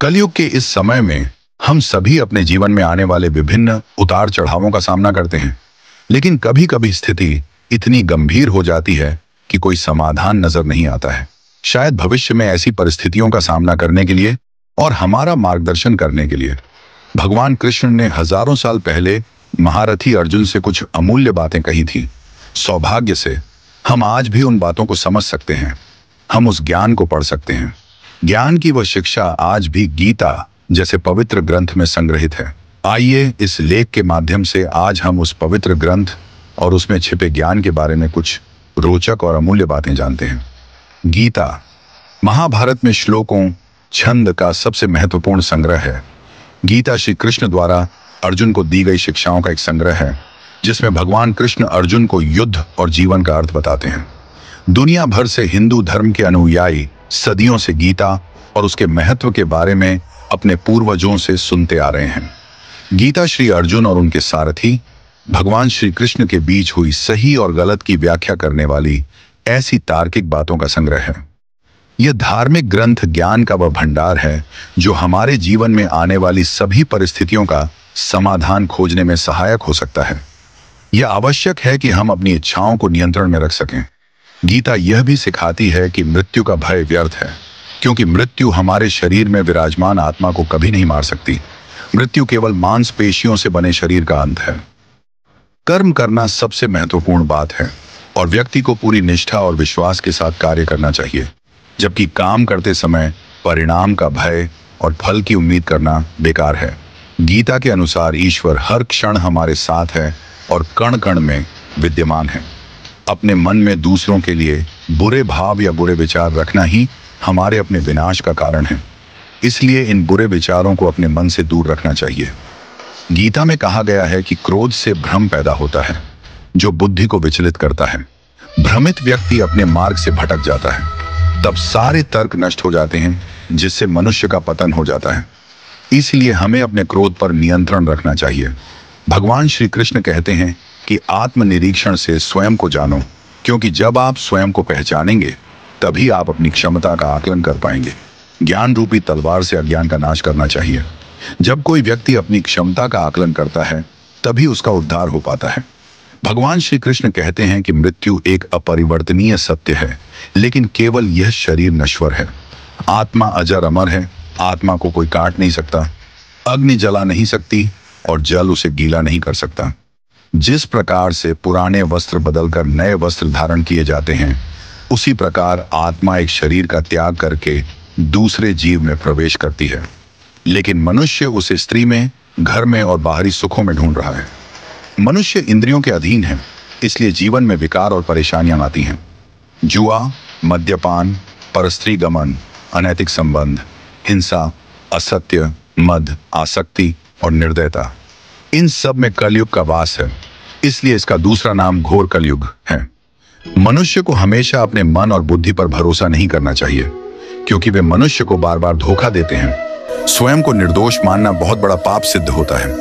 कलयुग के इस समय में हम सभी अपने जीवन में आने वाले विभिन्न उतार चढ़ावों का सामना करते हैं, लेकिन कभी कभी स्थिति इतनी गंभीर हो जाती है कि कोई समाधान नजर नहीं आता है। शायद भविष्य में ऐसी परिस्थितियों का सामना करने के लिए और हमारा मार्गदर्शन करने के लिए भगवान कृष्ण ने हजारों साल पहले महारथी अर्जुन से कुछ अमूल्य बातें कही थी। सौभाग्य से हम आज भी उन बातों को समझ सकते हैं, हम उस ज्ञान को पढ़ सकते हैं। ज्ञान की वह शिक्षा आज भी गीता जैसे पवित्र ग्रंथ में संग्रहित है। आइए इस लेख के माध्यम से आज हम उस पवित्र ग्रंथ और उसमें छिपे ज्ञान के बारे में कुछ रोचक और अमूल्य बातें जानते हैं। गीता महाभारत में श्लोकों छंद का सबसे महत्वपूर्ण संग्रह है। गीता श्री कृष्ण द्वारा अर्जुन को दी गई शिक्षाओं का एक संग्रह है, जिसमें भगवान कृष्ण अर्जुन को युद्ध और जीवन का अर्थ बताते हैं। दुनिया भर से हिंदू धर्म के अनुयायी सदियों से गीता और उसके महत्व के बारे में अपने पूर्वजों से सुनते आ रहे हैं। गीता श्री अर्जुन और उनके सारथी भगवान श्री कृष्ण के बीच हुई सही और गलत की व्याख्या करने वाली ऐसी तार्किक बातों का संग्रह है। यह धार्मिक ग्रंथ ज्ञान का वह भंडार है जो हमारे जीवन में आने वाली सभी परिस्थितियों का समाधान खोजने में सहायक हो सकता है। यह आवश्यक है कि हम अपनी इच्छाओं को नियंत्रण में रख सकें। गीता यह भी सिखाती है कि मृत्यु का भय व्यर्थ है, क्योंकि मृत्यु हमारे शरीर में विराजमान आत्मा को कभी नहीं मार सकती। मृत्यु केवल मांसपेशियों से बने शरीर का अंत है। कर्म करना सबसे महत्वपूर्ण बात है और व्यक्ति को पूरी निष्ठा और विश्वास के साथ कार्य करना चाहिए, जबकि काम करते समय परिणाम का भय और फल की उम्मीद करना बेकार है। गीता के अनुसार ईश्वर हर क्षण हमारे साथ है और कण कण में विद्यमान है। अपने मन में दूसरों के लिए बुरे भाव या बुरे विचार रखना ही हमारे अपने विनाश का कारण है। इसलिए इन बुरे विचारों को अपने मन से दूर रखना चाहिए। गीता में कहा गया है कि क्रोध से भ्रम पैदा होता है, जो बुद्धि को विचलित करता है। भ्रमित व्यक्ति अपने मार्ग से भटक जाता है, तब सारे तर्क नष्ट हो जाते हैं, जिससे मनुष्य का पतन हो जाता है। इसलिए हमें अपने क्रोध पर नियंत्रण रखना चाहिए। भगवान श्री कृष्ण कहते हैं कि आत्मनिरीक्षण से स्वयं को जानो, क्योंकि जब आप स्वयं को पहचानेंगे तभी आप अपनी क्षमता का आकलन कर पाएंगे। ज्ञान रूपी तलवार से अज्ञान का नाश करना चाहिए। जब कोई व्यक्ति अपनी क्षमता का आकलन करता है तभी उसका उद्धार हो पाता है। भगवान श्री कृष्ण कहते हैं कि मृत्यु एक अपरिवर्तनीय सत्य है, लेकिन केवल यह शरीर नश्वर है। आत्मा अजर अमर है। आत्मा को कोई काट नहीं सकता, अग्नि जला नहीं सकती और जल उसे गीला नहीं कर सकता। जिस प्रकार से पुराने वस्त्र बदलकर नए वस्त्र धारण किए जाते हैं, उसी प्रकार आत्मा एक शरीर का त्याग करके दूसरे जीव में प्रवेश करती है। लेकिन मनुष्य उसे स्त्री में, घर में और बाहरी सुखों में ढूंढ रहा है। मनुष्य इंद्रियों के अधीन है, इसलिए जीवन में विकार और परेशानियां आती हैं। जुआ, मद्यपान, परस्त्री गमन, अनैतिक संबंध, हिंसा, असत्य, मद, आसक्ति और निर्दयता, इन सब में कलयुग का वास है। इसलिए इसका दूसरा नाम घोर कलयुग है। मनुष्य को हमेशा अपने मन और बुद्धि पर भरोसा नहीं करना चाहिए, क्योंकि वे मनुष्य को बार बार धोखा देते हैं। स्वयं को निर्दोष मानना बहुत बड़ा पाप सिद्ध होता है।